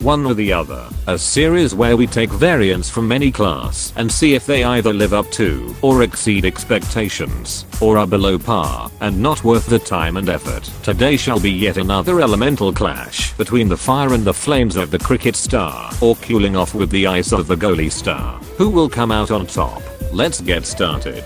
one or the other, a series where we take variants from any class and see if they either live up to or exceed expectations, or are below par and not worth the time and effort. Today shall be yet another elemental clash between the fire and the flames of the cricket star, or cooling off with the ice of the goalie star. Who will come out on top? Let's get started.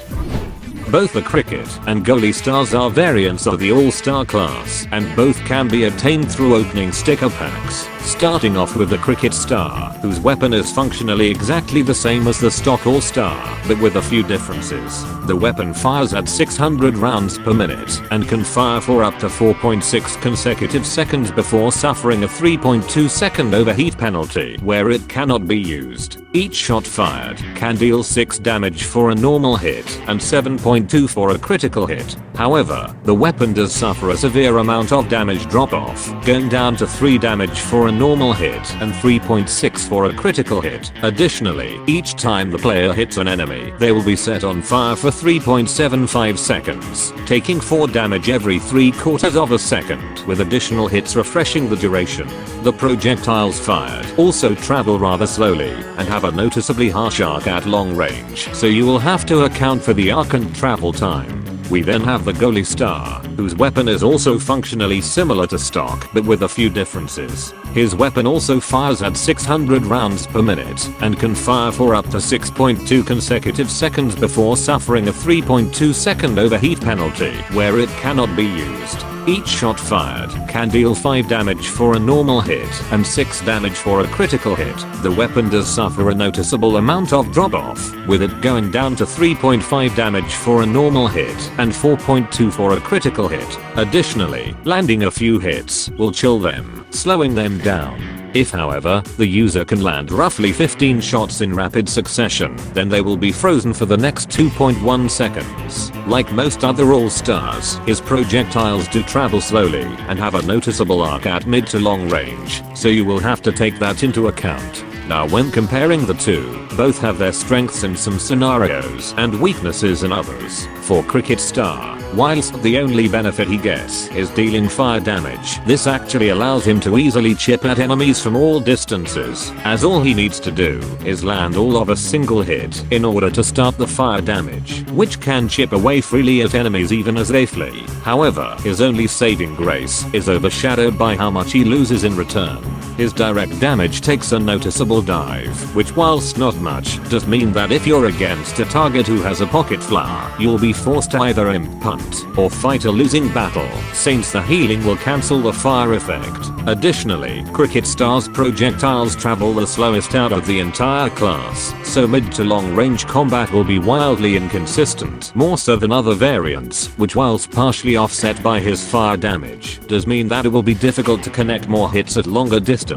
Both the cricket and goalie stars are variants of the all-star class, and both can be obtained through opening sticker packs. Starting off with the cricket star, whose weapon is functionally exactly the same as the stock all-star, but with a few differences. The weapon fires at 600 rounds per minute and can fire for up to 4.6 consecutive seconds before suffering a 3.2 second overheat penalty where it cannot be used. Each shot fired can deal 6 damage for a normal hit and 7.2 for a critical hit. However, the weapon does suffer a severe amount of damage drop-off, going down to 3 damage for a normal hit and 3.6 for a critical hit. Additionally, each time the player hits an enemy, they will be set on fire for 3.75 seconds, taking 4 damage every 3/4 of a second, with additional hits refreshing the duration. The projectiles fired also travel rather slowly and have a noticeably harsh arc at long range, so you will have to account for the arc and travel time. We then have the goalie star, whose weapon is also functionally similar to stock but with a few differences. His weapon also fires at 600 rounds per minute and can fire for up to 6.2 consecutive seconds before suffering a 3.2 second overheat penalty where it cannot be used. Each shot fired can deal 5 damage for a normal hit and 6 damage for a critical hit. The weapon does suffer a noticeable amount of drop-off, with it going down to 3.5 damage for a normal hit and 4.2 for a critical hit. Additionally, landing a few hits will chill them, slowing them down. If, however, the user can land roughly 15 shots in rapid succession, then they will be frozen for the next 2.1 seconds. Like most other all-stars, his projectiles do travel slowly and have a noticeable arc at mid to long range, so you will have to take that into account. Now, when comparing the two, both have their strengths in some scenarios and weaknesses in others. For cricket star, whilst the only benefit he gets is dealing fire damage, this actually allows him to easily chip at enemies from all distances, as all he needs to do is land all of a single hit in order to start the fire damage, which can chip away freely at enemies even as they flee. However, his only saving grace is overshadowed by how much he loses in return. His direct damage takes a noticeable dive, which, whilst not much, does mean that if you're against a target who has a pocket flower, you'll be forced to either imp punt or fight a losing battle, since the healing will cancel the fire effect. Additionally, cricket star's projectiles travel the slowest out of the entire class, so mid to long range combat will be wildly inconsistent, more so than other variants, which, whilst partially offset by his fire damage, does mean that it will be difficult to connect more hits at longer distances.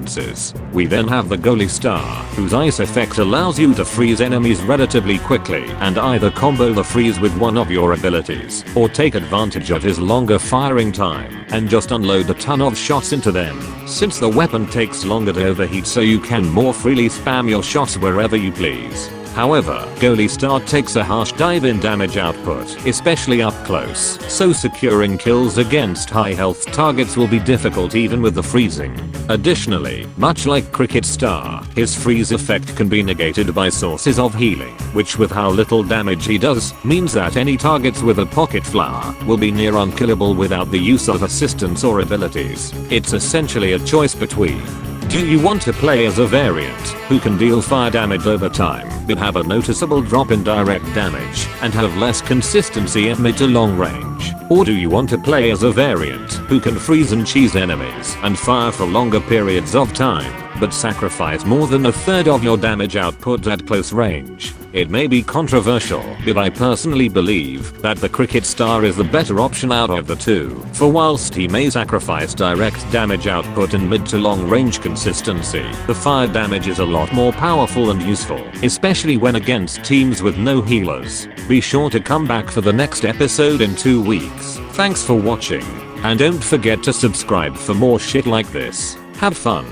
We then have the goalie star, whose ice effect allows you to freeze enemies relatively quickly and either combo the freeze with one of your abilities, or take advantage of his longer firing time and just unload a ton of shots into them, since the weapon takes longer to overheat, so you can more freely spam your shots wherever you please. However, goalie star takes a harsh dive in damage output, especially up close, so securing kills against high health targets will be difficult even with the freezing. Additionally, much like cricket star, his freeze effect can be negated by sources of healing, which, with how little damage he does, means that any targets with a pocket flower will be near unkillable without the use of assistance or abilities. It's essentially a choice between: do you want to play as a variant who can deal fire damage over time but have a noticeable drop in direct damage and have less consistency at mid to long range? Or do you want to play as a variant who can freeze and cheese enemies and fire for longer periods of time but sacrifice more than a third of your damage output at close range? It may be controversial, but I personally believe that the cricket star is the better option out of the two, for whilst he may sacrifice direct damage output and mid to long range consistency, the fire damage is a lot more powerful and useful, especially when against teams with no healers. Be sure to come back for the next episode in 2 weeks. Thanks for watching, and don't forget to subscribe for more shit like this. Have fun.